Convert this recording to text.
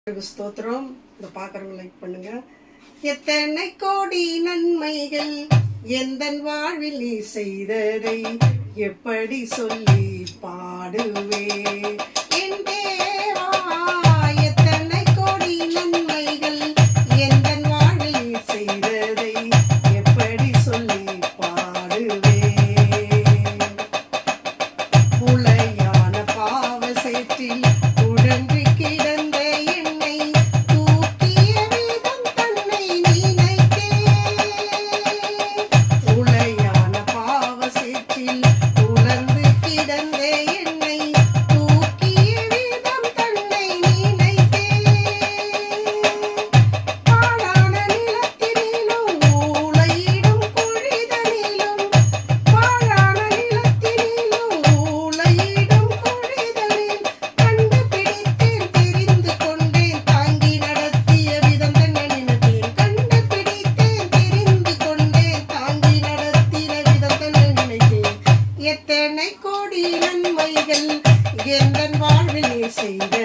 ஸ்தோத்திரம். இந்த பார்க்குறவங்க லைக் பண்ணுங்க. எத்தனை கோடி நன்மைகள் எந்தன் வாழ்வில் நீ செய்ததை எப்படி சொல்லி பாடுவே என் தேவா. எத்தனை கோடி நன்மைகள் எந்தன் வாழ்வில் நீ செய்ததை எப்படி சொல்லி பாடுவே. புலையான பாவ சேற்றில் உழன்று கிடந்த என்னை தூக்கிய விதம் தன்னை நினைத்தேன். புலையான பாவ சேற்றில் உழன்று கிடந்த என்னை தூக்கிய விதம் தன்னை நினைத்தேன். பாழான நிலத்தினிலும் ஊளையிடும் குழிதனிலும் பாழான நிலத்தினிலும் ஊளையிடும் குழிதனில் கண்டுபிடித்தேன் தெரிந்து கொண்டேன் தாங்கி நடத்திய விதம் தன்னை நினைத்தேன். கண்டுபிடித்தேன் தெரிந்து கொண்டேன் தாங்கி நடத்தின விதம் தன்னை நினைத்தேன். எத்தனை கோடி நன்மைகள் எந்தன் வாழ்வில் நீ செய்த